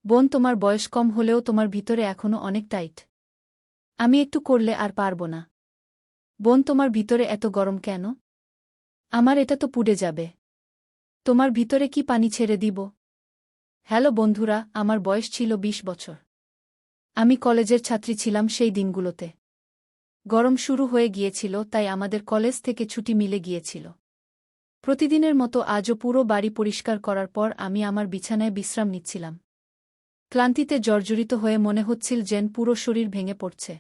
বোন, তোমার বয়স কম হলেও তোমার ভিতরে এখনো অনেক টাইট। আমি একটু করলে আর পারব না। বোন, তোমার ভিতরে এত গরম কেন? আমার এটা তো পুড়ে যাবে। তোমার ভিতরে কি পানি ছেড়ে দিব? হ্যালো বন্ধুরা, আমার বয়স ছিল ২০ বছর। আমি কলেজের ছাত্রী ছিলাম সেই দিনগুলোতে। গরম শুরু হয়ে গিয়েছিল, তাই আমাদের কলেজ থেকে ছুটি মিলে গিয়েছিল। প্রতিদিনের মতো আজও পুরো বাড়ি পরিষ্কার করার পর আমি আমার বিছানায় বিশ্রাম নিচ্ছিলাম। ক্লান্তিতে জর্জরিত হয়ে মনে হচ্ছিল যেন পুরো শরীর ভেঙে পড়ছে।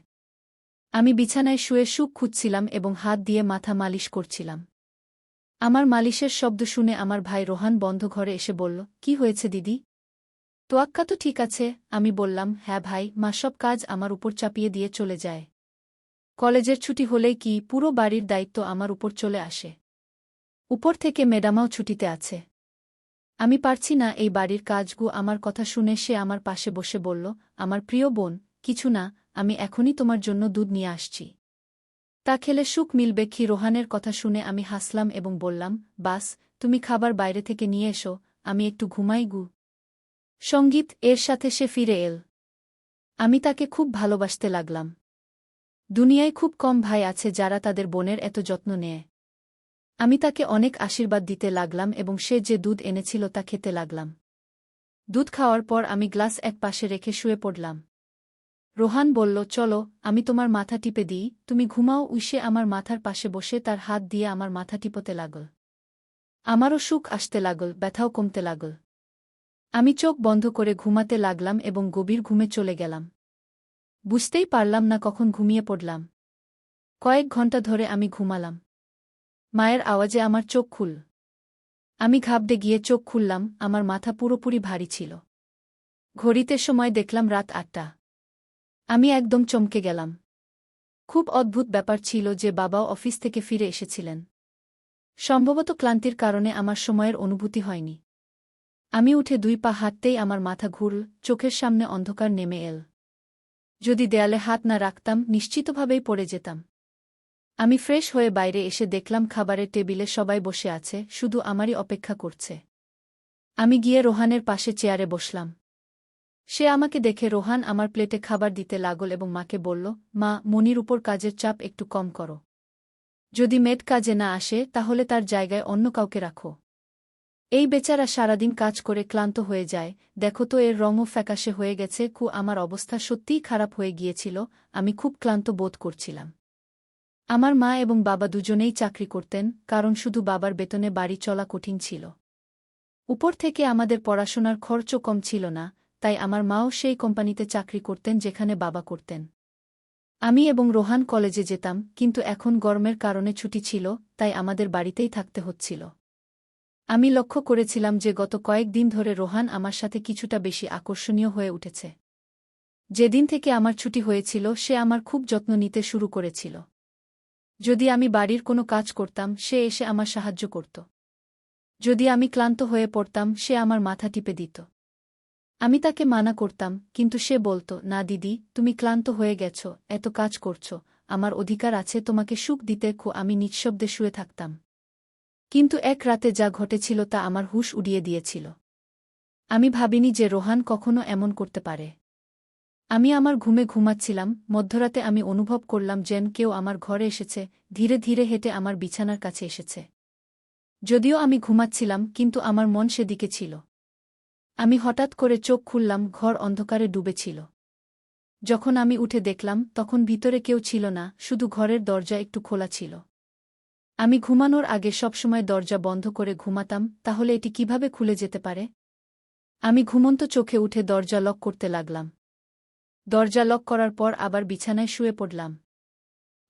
আমি বিছানায় শুয়ে সুখ খুঁজছিলাম এবং হাত দিয়ে মাথা মালিশ করছিলাম। আমার মালিশের শব্দ শুনে আমার ভাই রোহান বন্ধ ঘরে এসে বলল, কি হয়েছে দিদি? তোয়াক্কা তো ঠিক আছে, আমি বললাম। হ্যাঁ ভাই, মা সব কাজ আমার উপর চাপিয়ে দিয়ে চলে যায়। কলেজের ছুটি হলেই কি পুরো বাড়ির দায়িত্ব আমার উপর চলে আসে। উপর থেকে ম্যাডামাও ছুটিতে আছে। আমি পারছি না এই বাড়ির কাজগু। আমার কথা শুনে সে আমার পাশে বসে বলল, আমার প্রিয় বোন, কিছু না, আমি এখনই তোমার জন্য দুধ নিয়ে আসছি। তা খেলে সুখ মিলবে কি? রোহানের কথা শুনে আমি হাসলাম এবং বললাম, বাস, তুমি খাবার বাইরে থেকে নিয়ে এসো, আমি একটু ঘুমাই গু। সঙ্গীত এর সাথে সে ফিরে এল। আমি তাকে খুব ভালোবাসতে লাগলাম। দুনিয়ায় খুব কম ভাই আছে যারা তাদের বোনের এত যত্ন নেয়। আমি তাকে অনেক আশীর্বাদ দিতে লাগলাম এবং সে যে দুধ এনেছিল তা খেতে লাগলাম। দুধ খাওয়ার পর আমি গ্লাস এক পাশে রেখে শুয়ে পড়লাম। রোহান বলল, চলো, আমি তোমার মাথা টিপে দিই, তুমি ঘুমাও। উইসে আমার মাথার পাশে বসে তার হাত দিয়ে আমার মাথা টিপতে লাগল। আমারও সুখ আসতে লাগল, ব্যথাও কমতে লাগল। আমি চোখ বন্ধ করে ঘুমাতে লাগলাম এবং গভীর ঘুমে চলে গেলাম। বুঝতেই পারলাম না কখন ঘুমিয়ে পড়লাম। কয়েক ঘন্টা ধরে আমি ঘুমালাম। মায়ের আওয়াজে আমার চোখ খুল। আমি ঘাবড়ে গিয়ে চোখ খুললাম, আমার মাথা পুরোপুরি ভারী ছিল। ঘড়িতে সময় দেখলাম রাত ৮টা। আমি একদম চমকে গেলাম। খুব অদ্ভুত ব্যাপার ছিল যে বাবাও অফিস থেকে ফিরে এসেছিলেন। সম্ভবত ক্লান্তির কারণে আমার সময়ের অনুভূতি হয়নি। আমি উঠে ২ পা হাঁটতেই আমার মাথা ঘুরল, চোখের সামনে অন্ধকার নেমে এল। যদি দেয়ালে হাত না রাখতাম নিশ্চিতভাবেই পড়ে যেতাম। আমি ফ্রেশ হয়ে বাইরে এসে দেখলাম খাবারের টেবিলে সবাই বসে আছে, শুধু আমারই অপেক্ষা করছে। আমি গিয়ে রোহানের পাশে চেয়ারে বসলাম। সে আমাকে দেখে রোহান আমার প্লেটে খাবার দিতে লাগল এবং মাকে বলল, মা, মনির উপর কাজের চাপ একটু কম করো। যদি মেড কাজে না আসে তাহলে তার জায়গায় অন্য কাউকে রাখো। এই বেচারা সারাদিন কাজ করে ক্লান্ত হয়ে যায়, দেখো তো এর রঙও ফ্যাকাশে হয়ে গেছে। আমার অবস্থা সত্যিই খারাপ হয়ে গিয়েছিল, আমি খুব ক্লান্ত বোধ করছিলাম। আমার মা এবং বাবা দুজনেই চাকরি করতেন, কারণ শুধু বাবার বেতনে বাড়ি চলা কঠিন ছিল। উপর থেকে আমাদের পড়াশোনার খরচও কম ছিল না, তাই আমার মাও সেই কোম্পানিতে চাকরি করতেন যেখানে বাবা করতেন। আমি এবং রোহান কলেজে যেতাম, কিন্তু এখন গরমের কারণে ছুটি ছিল, তাই আমাদের বাড়িতেই থাকতে হচ্ছিল। আমি লক্ষ্য করেছিলাম যে গত কয়েক দিন ধরে রোহান আমার সাথে কিছুটা বেশি আকর্ষণীয় হয়ে উঠেছে। যেদিন থেকে আমার ছুটি হয়েছিল সে আমার খুব যত্ন নিতে শুরু করেছিল। যদি আমি বাড়ির কোনো কাজ করতাম সে এসে আমার সাহায্য করত। যদি আমি ক্লান্ত হয়ে পড়তাম সে আমার মাথা টিপে দিত। আমি তাকে মানা করতাম, কিন্তু সে বলত, না দিদি, তুমি ক্লান্ত হয়ে গেছ, এত কাজ করছ, আমার অধিকার আছে তোমাকে সুখ দিতে। আমি নিঃশব্দে শুয়ে থাকতাম। কিন্তু এক রাতে যা ঘটেছিল তা আমার হুঁশ উড়িয়ে দিয়েছিল। আমি ভাবিনি যে রোহান কখনো এমন করতে পারে। আমি আমার ঘুমে ঘুমাচ্ছিলাম, মধ্যরাতে আমি অনুভব করলাম যেন কেউ আমার ঘরে এসেছে, ধীরে ধীরে হেঁটে আমার বিছানার কাছে এসেছে। যদিও আমি ঘুমাচ্ছিলাম, কিন্তু আমার মন সেদিকে ছিল। আমি হঠাৎ করে চোখ খুললাম, ঘর অন্ধকারে ডুবেছিল। যখন আমি উঠে দেখলাম তখন ভিতরে কেউ ছিল না, শুধু ঘরের দরজা একটু খোলা ছিল। আমি ঘুমানোর আগে সবসময় দরজা বন্ধ করে ঘুমাতাম, তাহলে এটি কিভাবে খুলে যেতে পারে? আমি ঘুমন্ত চোখে উঠে দরজা লক করতে লাগলাম। দরজা লক করার পর আবার বিছানায় শুয়ে পড়লাম।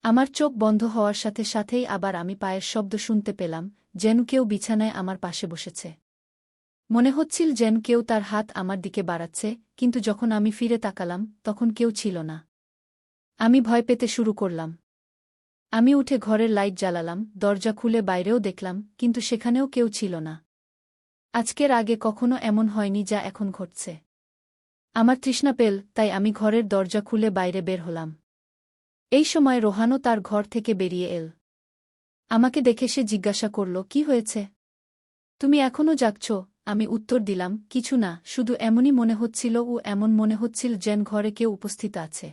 আমার চোখ বন্ধ হওয়ার সাথে সাথেই আবার আমি পায়ের শব্দ শুনতে পেলাম, যেন কেউ বিছানায় আমার পাশে বসেছে। মনে হচ্ছিল যেন কেউ তার হাত আমার দিকে বাড়াচ্ছে, কিন্তু যখন আমি ফিরে তাকালাম তখন কেউ ছিল না। আমি ভয় পেতে শুরু করলাম। আমি উঠে ঘরের লাইট জ্বালালাম, দরজা খুলে বাইরেও দেখলাম, কিন্তু সেখানেও কেউ ছিল না। আজকের আগে কখনো এমন হয়নি যা এখন ঘটছে। আমার তৃষ্ণা পেল, তাই আমি ঘরের দরজা খুলে বাইরে বের হলাম। এই সময় রোহানও তার ঘর থেকে বেরিয়ে এল। আমাকে দেখে সে জিজ্ঞাসা করল, কি হয়েছে? তুমি এখনও জাগছ? আমি উত্তর দিলাম, কিছু না, শুধু এমনই মনে হচ্ছিল ও এমন মনে হচ্ছিল যেন ঘরে কেউ উপস্থিত আছে।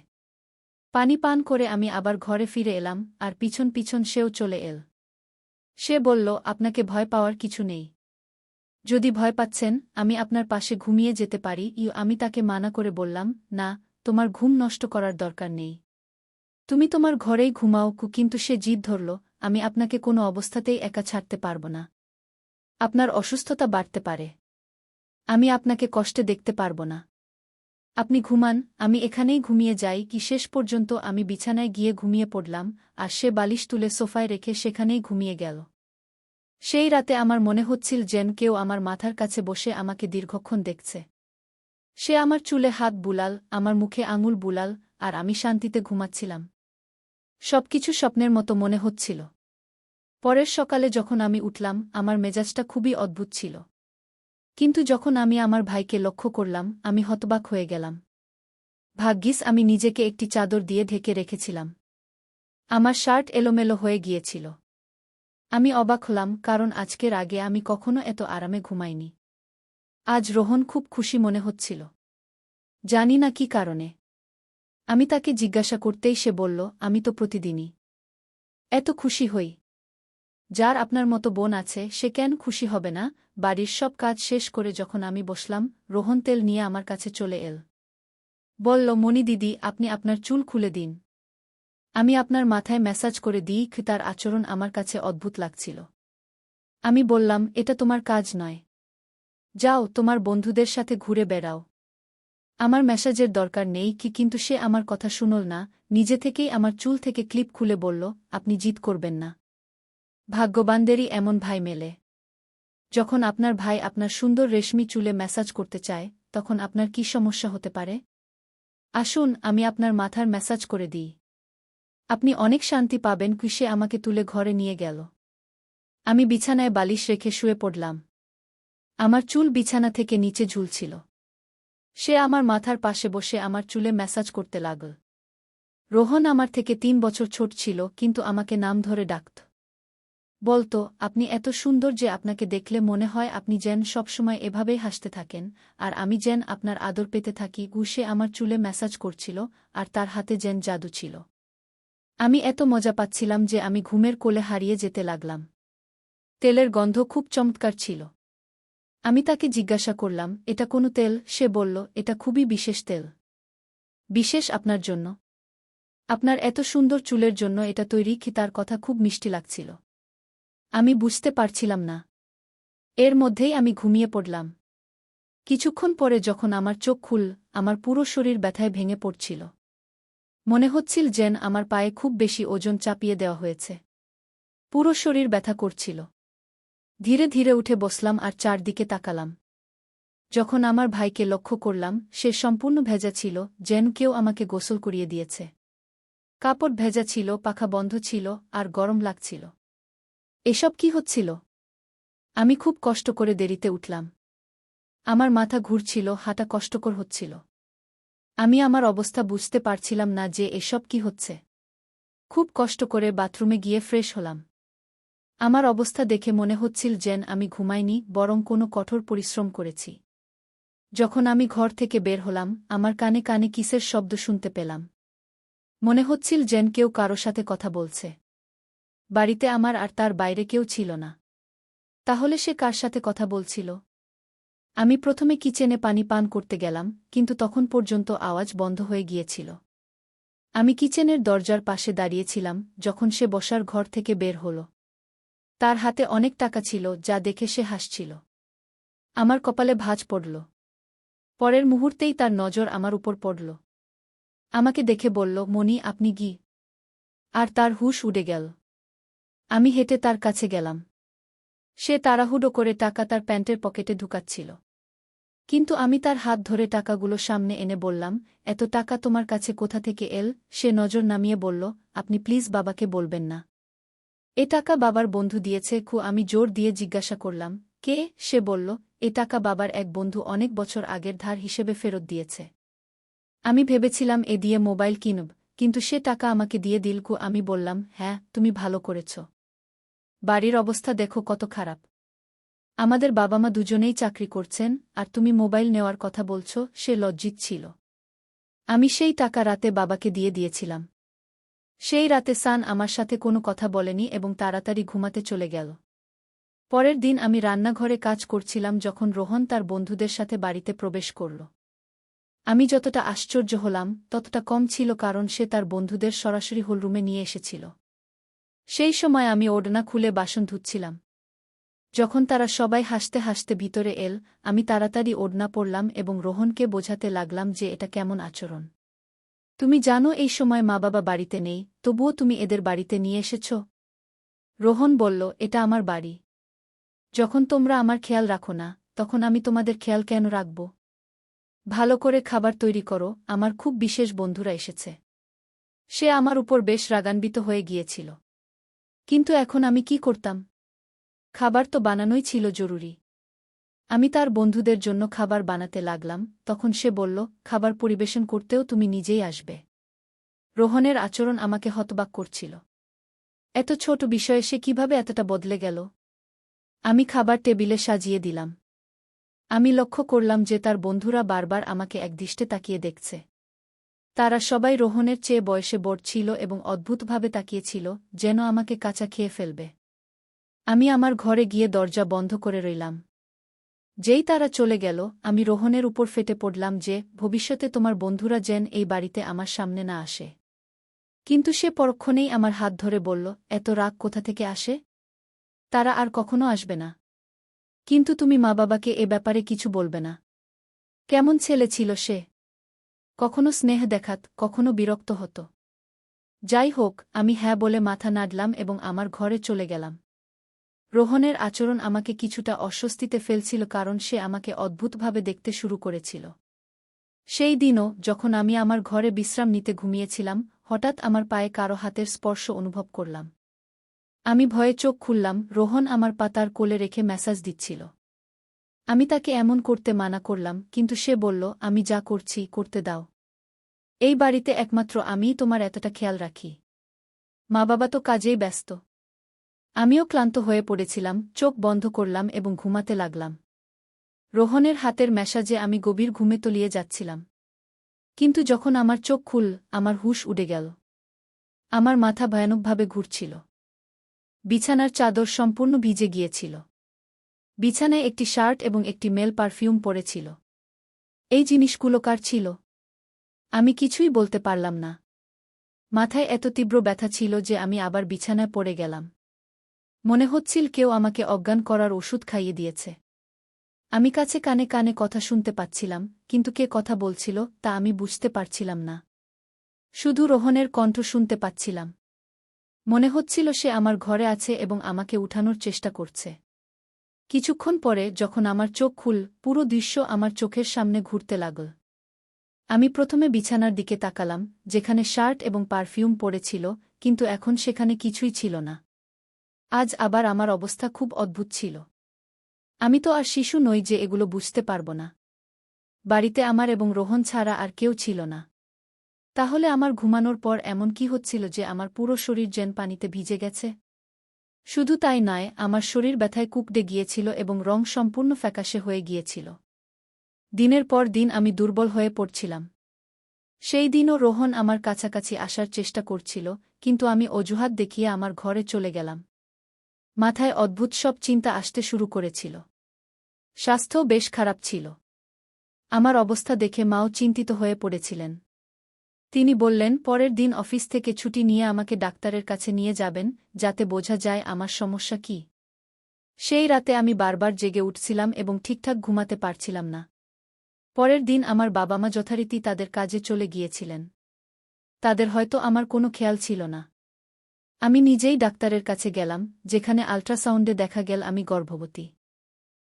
পানি পান করে আমি আবার ঘরে ফিরে এলাম, আর পিছন পিছন সেও চলে এল। সে বলল, আপনাকে ভয় পাওয়ার কিছু নেই। যদি ভয় পাচ্ছেন, আমি আপনার পাশে ঘুমিয়ে যেতে পারি। আমি তাকে মানা করে বললাম, না, তোমার ঘুম নষ্ট করার দরকার নেই। তুমি তোমার ঘরেই ঘুমাও। কিন্তু সে জিদ ধরল, আমি আপনাকে কোনো অবস্থাতেই একা ছাড়তে পারব না। আপনার অসুস্থতা বাড়তে পারে। আমি আপনাকে কষ্টে দেখতে পারব না। আপনি ঘুমান, আমি এখানেই ঘুমিয়ে যাই। শেষ পর্যন্ত আমি বিছানায় গিয়ে ঘুমিয়ে পড়লাম, আর সে বালিশ তুলে সোফায় রেখে সেখানেই ঘুমিয়ে গেল। সেই রাতে আমার মনে হচ্ছিল যেন কেউ আমার মাথার কাছে বসে আমাকে দীর্ঘক্ষণ দেখছে। সে আমার চুলে হাত বুলাল, আমার মুখে আঙুল বুলাল, আর আমি শান্তিতে ঘুমাচ্ছিলাম। সবকিছু স্বপ্নের মতো মনে হচ্ছিল। পরের সকালে যখন আমি উঠলাম, আমার মেজাজটা খুবই অদ্ভুত ছিল। কিন্তু যখন আমি আমার ভাইকে লক্ষ্য করলাম, আমি হতবাক হয়ে গেলাম। ভাগ্যিস আমি নিজেকে একটি চাদর দিয়ে ঢেকে রেখেছিলাম। আমার শার্ট এলোমেলো হয়ে গিয়েছিল। আমি অবাক হলাম, কারণ আজকের আগে আমি কখনো এত আরামে ঘুমাইনি। আজ রোহন খুব খুশি মনে হচ্ছিল। জানি না কি কারণে। আমি তাকে জিজ্ঞাসা করতেই সে বলল, আমি তো প্রতিদিনই এত খুশি হই। যার আপনার মতো বোন আছে সে কেন খুশি হবে না? বাড়ির সব কাজ শেষ করে যখন আমি বসলাম, রোহন তেল নিয়ে আমার কাছে চলে এল। বলল, মণি দিদি, আপনি আপনার চুল খুলে দিন। আমি আপনার মাথায় ম্যাসাজ করে দিই। তার আচরণ আমার কাছে অদ্ভুত লাগছিল। আমি বললাম, এটা তোমার কাজ নয়। যাও, তোমার বন্ধুদের সাথে ঘুরে বেড়াও। আমার ম্যাসাজের দরকার নেই। কিন্তু সে আমার কথা শুনল না, নিজে থেকেই আমার চুল থেকে ক্লিপ খুলে বলল, আপনি জিদ করবেন না। ভাগ্যবানদেরই এমন ভাই মেলে। যখন আপনার ভাই আপনার সুন্দর রেশমি চুলে ম্যাসাজ করতে চায়, তখন আপনার কি সমস্যা হতে পারে? আসুন, আমি আপনার মাথার ম্যাসাজ করে দিই। আপনি অনেক শান্তি পাবেন। সে আমাকে তুলে ঘরে নিয়ে গেল। আমি বিছানায় বালিশ রেখে শুয়ে পড়লাম। আমার চুল বিছানা থেকে নিচে ঝুলছিল। সে আমার মাথার পাশে বসে আমার চুলে ম্যাসাজ করতে লাগল। রোহন আমার থেকে 3 বছর ছোট ছিল, কিন্তু আমাকে নাম ধরে ডাকত। বলতো, আপনি এত সুন্দর যে আপনাকে দেখলে মনে হয় আপনি যেন সবসময় এভাবেই হাসতে থাকেন, আর আমি যেন আপনার আদর পেতে থাকি। সে আমার চুলে ম্যাসাজ করছিল, আর তার হাতে যেন জাদু ছিল। আমি এত মজা পাচ্ছিলাম যে আমি ঘুমের কোলে হারিয়ে যেতে লাগলাম। তেলের গন্ধ খুব চমৎকার ছিল। আমি তাকে জিজ্ঞাসা করলাম, এটা কোনো তেল? সে বলল, এটা খুবই বিশেষ তেল। বিশেষ আপনার জন্য? আপনার এত সুন্দর চুলের জন্য এটা তৈরি। তার কথা খুব মিষ্টি লাগছিল। আমি বুঝতে পারছিলাম না। এর মধ্যেই আমি ঘুমিয়ে পড়লাম। কিছুক্ষণ পরে যখন আমার চোখ খুলল, আমার পুরো শরীর ব্যথায় ভেঙে পড়ছিল। মনে হচ্ছিল যেন আমার পায়ে খুব বেশি ওজন চাপিয়ে দেওয়া হয়েছে। পুরো শরীর ব্যথা করছিল। ধীরে ধীরে উঠে বসলাম আর চারদিকে তাকালাম। যখন আমার ভাইকে লক্ষ্য করলাম, সে সম্পূর্ণ ভেজা ছিল, যেন কেউ আমাকে গোসল করিয়ে দিয়েছে। কাপড় ভেজা ছিল, পাখা বন্ধ ছিল, আর গরম লাগছিল। এসব কি হচ্ছিল? আমি খুব কষ্ট করে দেরিতে উঠলাম। আমার মাথা ঘুরছিল, হাঁটা কষ্টকর হচ্ছিল। আমি আমার অবস্থা বুঝতে পারছিলাম না যে এসব কি হচ্ছে। খুব কষ্ট করে বাথরুমে গিয়ে ফ্রেশ হলাম। আমার অবস্থা দেখে মনে হচ্ছিল যেন আমি ঘুমাইনি, বরং কোনো কঠোর পরিশ্রম করেছি। যখন আমি ঘর থেকে বের হলাম, আমার কানে কানে কিসের শব্দ শুনতে পেলাম। মনে হচ্ছিল যেন কেউ কারো সাথে কথা বলছে। বাড়িতে আমার আর তার বাইরে কেউ ছিল না। তাহলে সে কার সাথে কথা বলছিল? আমি প্রথমে কিচেনে পানি পান করতে গেলাম, কিন্তু তখন পর্যন্ত আওয়াজ বন্ধ হয়ে গিয়েছিল। আমি কিচেনের দরজার পাশে দাঁড়িয়েছিলাম যখন সে বসার ঘর থেকে বের হল। তার হাতে অনেক টাকা ছিল, যা দেখে সে হাসছিল। আমার কপালে ভাঁজ পড়ল। পরের মুহূর্তেই তার নজর আমার উপর পড়ল। আমাকে দেখে বলল, মণি, আপনি কি? আর তার হুঁশ উড়ে গেল। আমি হেঁটে তার কাছে গেলাম। সে তাড়াহুড়ো করে টাকা তার প্যান্টের পকেটে ঢুকাচ্ছিল। কিন্তু আমি তার হাত ধরে টাকাগুলো সামনে এনে বললাম, এত টাকা তোমার কাছে কোথা থেকে এল? সে নজর নামিয়ে বলল, আপনি প্লিজ বাবাকে বলবেন না। এ টাকা বাবার বন্ধু দিয়েছে। আমি জোর দিয়ে জিজ্ঞাসা করলাম, কে? সে বলল, এ টাকা বাবার এক বন্ধু অনেক বছর আগের ধার হিসেবে ফেরত দিয়েছে। আমি ভেবেছিলাম এ দিয়ে মোবাইল কিনব, কিন্তু সে টাকা আমাকে দিয়ে দিল। আমি বললাম, হ্যাঁ, তুমি ভালো করেছ। বাড়ির অবস্থা দেখো কত খারাপ। আমাদের বাবা মা দুজনেই চাকরি করছেন, আর তুমি মোবাইল নেওয়ার কথা বলছ। সে লজ্জিত ছিল। আমি সেই টাকা রাতে বাবাকে দিয়ে দিয়েছিলাম। সেই রাতে সান আমার সাথে কোনো কথা বলেনি এবং তাড়াতাড়ি ঘুমাতে চলে গেল। পরের দিন আমি রান্নাঘরে কাজ করছিলাম যখন রোহন তার বন্ধুদের সাথে বাড়িতে প্রবেশ করল। আমি যতটা আশ্চর্য হলাম ততটা কম ছিল, কারণ সে তার বন্ধুদের সরাসরি হলরুমে নিয়ে এসেছিল। সেই সময় আমি ওড়না খুলে বাসন ধুচ্ছিলাম। যখন তারা সবাই হাসতে হাসতে ভিতরে এল, আমি তাড়াতাড়ি ওড়না পরলাম এবং রোহনকে বোঝাতে লাগলাম যে এটা কেমন আচরণ। তুমি জানো এই সময় মা বাবা বাড়িতে নেই, তবুও তুমি এদের বাড়িতে নিয়ে এসেছ। রোহন বলল, এটা আমার বাড়ি। যখন তোমরা আমার খেয়াল রাখো না, তখন আমি তোমাদের খেয়াল কেন রাখব? ভালো করে খাবার তৈরি করো, আমার খুব বিশেষ বন্ধুরা এসেছে। সে আমার উপর বেশ রাগান্বিত হয়ে গিয়েছিল। কিন্তু এখন আমি কি করতাম? খাবার তো বানানোই ছিল জরুরি। আমি তার বন্ধুদের জন্য খাবার বানাতে লাগলাম। তখন সে বলল, খাবার পরিবেশন করতেও তুমি নিজেই আসবে। রোহনের আচরণ আমাকে হতবাক করছিল। এত ছোট বিষয়ে সে কিভাবে এতটা বদলে গেল? আমি খাবার টেবিলে সাজিয়ে দিলাম। আমি লক্ষ্য করলাম যে তার বন্ধুরা বারবার আমাকে একদৃষ্টে তাকিয়ে দেখছে। তারা সবাই রোহনের চেয়ে বয়সে বড় ছিল এবং অদ্ভুতভাবে তাকিয়েছিল, যেন আমাকে কাঁচা খেয়ে ফেলবে। আমি আমার ঘরে গিয়ে দরজা বন্ধ করে রইলাম। যেই তারা চলে গেল, আমি রোহনের উপর ফেটে পড়লাম যে ভবিষ্যতে তোমার বন্ধুরা যেন এই বাড়িতে আমার সামনে না আসে। কিন্তু সে পরক্ষণেই আমার হাত ধরে বলল, এত রাগ কোথা থেকে আসে? তারা আর কখনো আসবে না। কিন্তু তুমি মা বাবাকে এ ব্যাপারে কিছু বলবে না। কেমন ছেলে ছিল সে? কখনো স্নেহ দেখাত, কখনো বিরক্ত হতো। যাই হোক, আমি হ্যাঁ বলে মাথা নাড়লাম এবং আমার ঘরে চলে গেলাম। রোহনের আচরণ আমাকে কিছুটা অস্বস্তিতে ফেলছিল, কারণ সে আমাকে অদ্ভুতভাবে দেখতে শুরু করেছিল। সেই দিনও যখন আমি আমার ঘরে বিশ্রাম নিতে ঘুমিয়েছিলাম, হঠাৎ আমার পায়ে কারো হাতের স্পর্শ অনুভব করলাম। আমি ভয়ে চোখ খুললাম। রোহন আমার পাতার কোলে রেখে মেসাজ দিচ্ছিল। আমি তাকে এমন করতে মানা করলাম, কিন্তু সে বলল, আমি যা করছি করতে দাও। এই বাড়িতে একমাত্র আমিই তোমার এতটা খেয়াল রাখি। মা বাবা তো কাজেই ব্যস্ত। আমিও ক্লান্ত হয়ে পড়েছিলাম। চোখ বন্ধ করলাম এবং ঘুমাতে লাগলাম। রোহনের হাতের ম্যাসাজে আমি গভীর ঘুমে তলিয়ে যাচ্ছিলাম। কিন্তু যখন আমার চোখ খুল, আমার হুঁশ উড়ে গেল। আমার মাথা ভয়ানকভাবে ঘুরছিল। বিছানার চাদর সম্পূর্ণ ভিজে গিয়েছিল। বিছানায় একটি শার্ট এবং একটি মেল পারফিউম পড়েছিল। এই জিনিসগুলো কার ছিল? আমি কিছুই বলতে পারলাম না। মাথায় এত তীব্র ব্যথা ছিল যে আমি আবার বিছানায় পড়ে গেলাম। মনে হচ্ছিল কেউ আমাকে অজ্ঞান করার ওষুধ খাইয়ে দিয়েছে। আমি কাছে কানে কানে কথা শুনতে পাচ্ছিলাম, কিন্তু কে কথা বলছিল তা আমি বুঝতে পারছিলাম না। শুধু রোহনের কণ্ঠ শুনতে পাচ্ছিলাম। মনে হচ্ছিল সে আমার ঘরে আছে এবং আমাকে উঠানোর চেষ্টা করছে। কিছুক্ষণ পরে যখন আমার চোখ খুল, পুরো দৃশ্য আমার চোখের সামনে ঘুরতে লাগল। আমি প্রথমে বিছানার দিকে তাকালাম, যেখানে শার্ট এবং পারফিউম পড়েছিল, কিন্তু এখন সেখানে কিছুই ছিল না। আজ আবার আমার অবস্থা খুব অদ্ভুত ছিল। আমি তো আর শিশু নই যে এগুলো বুঝতে পারব না। বাড়িতে আমার এবং রোহন ছাড়া আর কেউ ছিল না। তাহলে আমার ঘুমানোর পর এমন কি হচ্ছিল যে আমার পুরো শরীর যেন পানিতে ভিজে গেছে? শুধু তাই নয়, আমার শরীর ব্যথায় কুঁকড়ে গিয়েছিল এবং রং সম্পূর্ণ ফ্যাকাশে হয়ে গিয়েছিল। দিনের পর দিন আমি দুর্বল হয়ে পড়ছিলাম। সেই দিনও রোহন আমার কাছাকাছি আসার চেষ্টা করছিল, কিন্তু আমি অজুহাত দেখিয়ে আমার ঘরে চলে গেলাম। মাথায় অদ্ভুত সব চিন্তা আসতে শুরু করেছিল। স্বাস্থ্যও বেশ খারাপ ছিল। আমার অবস্থা দেখে মাও চিন্তিত হয়ে পড়েছিলেন। তিনি বললেন পরের দিন অফিস থেকে ছুটি নিয়ে আমাকে ডাক্তারের কাছে নিয়ে যাবেন, যাতে বোঝা যায় আমার সমস্যা কী। সেই রাতে আমি বারবার জেগে উঠছিলাম এবং ঠিকঠাক ঘুমাতে পারছিলাম না। পরের দিন আমার বাবা মা যথারীতি তাদের কাজে চলে গিয়েছিলেন। তাদের হয়তো আমার কোনো খেয়াল ছিল না। আমি নিজেই ডাক্তারের কাছে গেলাম, যেখানে আল্ট্রাসাউন্ডে দেখা গেল আমি গর্ভবতী।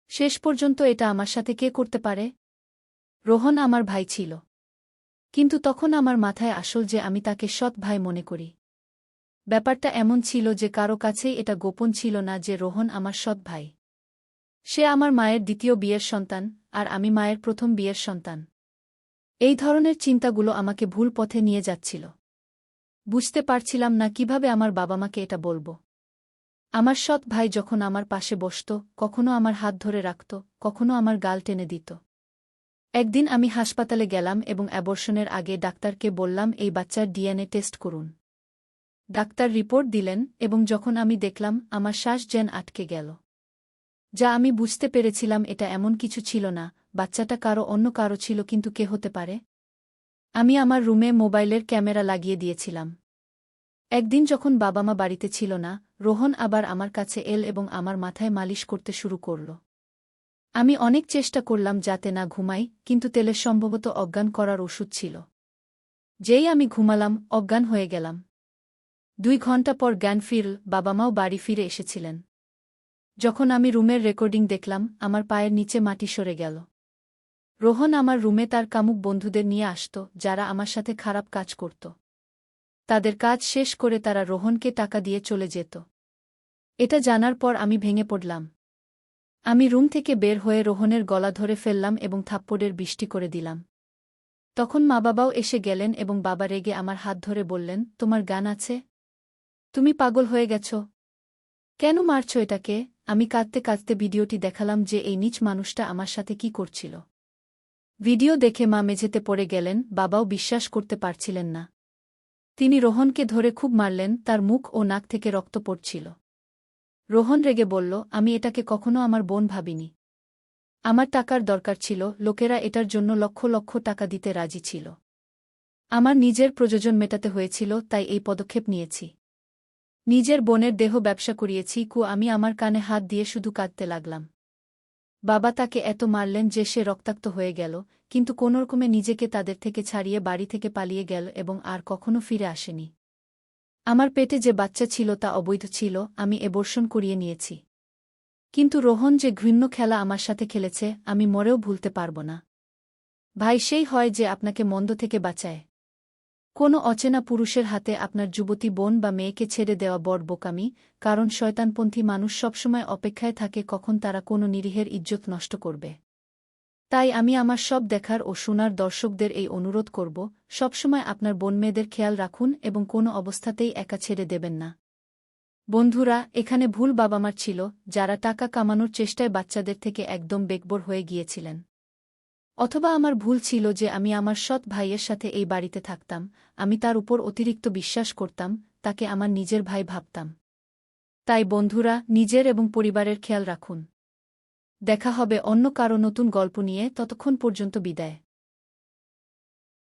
শেষ পর্যন্ত এটা আমার সাথে কে করতে পারে? রোহন আমার ভাই ছিল। কিন্তু তখন আমার মাথায় আসল যে আমি তাকে সৎ ভাই মনে করি। ব্যাপারটা এমন ছিল যে কারো কাছেই এটা গোপন ছিল না যে রোহন আমার সৎ ভাই। সে আমার মায়ের দ্বিতীয় বিয়ের সন্তান, আর আমি মায়ের প্রথম বিয়ের সন্তান। এই ধরনের চিন্তাগুলো আমাকে ভুল পথে নিয়ে যাচ্ছিল। বুঝতে পারছিলাম না কিভাবে আমার বাবা মাকে এটা বলবো। আমার সৎ ভাই যখন আমার পাশে বসত, কখনো আমার হাত ধরে রাখত, কখনো আমার গাল টেনে দিত। একদিন আমি হাসপাতালে গেলাম এবং অ্যাবর্শনের আগে ডাক্তারকে বললাম এই বাচ্চার ডিএনএ টেস্ট করুন। ডাক্তার রিপোর্ট দিলেন এবং যখন আমি দেখলাম আমার শ্বাস যেন আটকে গেল। যা আমি বুঝতে পেরেছিলাম এটা এমন কিছু ছিল না, বাচ্চাটা অন্য কারো ছিল, কিন্তু কে হতে পারে? আমি আমার রুমে মোবাইলের ক্যামেরা লাগিয়ে দিয়েছিলাম। একদিন যখন বাবা মা বাড়িতে ছিল না, রোহন আবার আমার কাছে এল এবং আমার মাথায় মালিশ করতে শুরু করল। আমি অনেক চেষ্টা করলাম যাতে না ঘুমাই, কিন্তু তেলের সম্ভবত অজ্ঞান করার ওষুধ ছিল। যেই আমি ঘুমালাম, অজ্ঞান হয়ে গেলাম। 2 ঘণ্টা পর জ্ঞান ফিরল, বাবা মাও বাড়ি ফিরে এসেছিলেন। যখন আমি রুমের রেকর্ডিং দেখলাম, আমার পায়ের নিচে মাটি সরে গেল। রোহন আমার রুমে তার কামুক বন্ধুদের নিয়ে আসত, যারা আমার সাথে খারাপ কাজ করত। তাদের কাজ শেষ করে তারা রোহনকে টাকা দিয়ে চলে যেত। এটা জানার পর আমি ভেঙে পড়লাম। আমি রুম থেকে বের হয়ে রোহনের গলা ধরে ফেললাম এবং থাপ্পড়ের বৃষ্টি করে দিলাম। তখন মা বাবাও এসে গেলেন এবং বাবা রেগে আমার হাত ধরে বললেন, তোমার জ্ঞান আছে? তুমি পাগল হয়ে গেছ? কেন মারছ এটাকে? আমি কাঁদতে কাঁদতে ভিডিওটি দেখালাম যে এই নীচ মানুষটা আমার সাথে কি করছিল। ভিডিও দেখে মা মেঝেতে পড়ে গেলেন, বাবাও বিশ্বাস করতে পারছিলেন না। তিনি রোহনকে ধরে খুব মারলেন, তার মুখ ও নাক থেকে রক্ত পড়ছিল। রোহন রেগে বলল, আমি এটাকে কখনো আমার বোন ভাবিনি। আমার টাকার দরকার ছিল, লোকেরা এটার জন্য লক্ষ লক্ষ টাকা দিতে রাজি ছিল। আমার নিজের প্রয়োজন মেটাতে হয়েছিল, তাই এই পদক্ষেপ নিয়েছি। নিজের বোনের দেহ ব্যবসা করিয়েছি। আমি আমার কানে হাত দিয়ে শুধু কাঁদতে লাগলাম। বাবা তাকে এত মারলেন যে সে রক্তাক্ত হয়ে গেল, কিন্তু কোনোরকমে নিজেকে তাদের থেকে ছাড়িয়ে বাড়ি থেকে পালিয়ে গেল এবং আর কখনো ফিরে আসেনি। আমার পেটে যে বাচ্চা ছিল তা অবৈধ ছিল, আমি অ্যাবর্শন করিয়ে নিয়েছি। কিন্তু রোহন যে ঘৃণ্য খেলা আমার সাথে খেলেছে, আমি মরেও ভুলতে পারব না। ভাই সেই হয় যে আপনাকে মন্দ থেকে বাঁচায়। কোনো অচেনা পুরুষের হাতে আপনার যুবতী বোন বা মেয়েকে ছেড়ে দেওয়া বড় বোকামি, কারণ শয়তানপন্থী মানুষ সবসময় অপেক্ষায় থাকে কখন তারা কোনো নিরীহের ইজ্জত নষ্ট করবে। তাই আমি আমার সব দেখার ও শোনার দর্শকদের এই অনুরোধ করব, সবসময় আপনার বোন মেয়েদের খেয়াল রাখুন এবং কোনো অবস্থাতেই একা ছেড়ে দেবেন না। বন্ধুরা, এখানে ভুল বাবা মার ছিল, যারা টাকা কামানোর চেষ্টায় বাচ্চাদের থেকে একদম বেকবর হয়ে গিয়েছিলেন। অথবা আমার ভুল ছিল যে আমি আমার সৎ ভাইয়ের সাথে এই বাড়িতে থাকতাম, আমি তার উপর অতিরিক্ত বিশ্বাস করতাম, তাকে আমার নিজের ভাই ভাবতাম। তাই বন্ধুরা, নিজের এবং পরিবারের খেয়াল রাখুন। দেখা হবে অন্য কারো নতুন গল্প নিয়ে, ততক্ষণ পর্যন্ত বিদায়।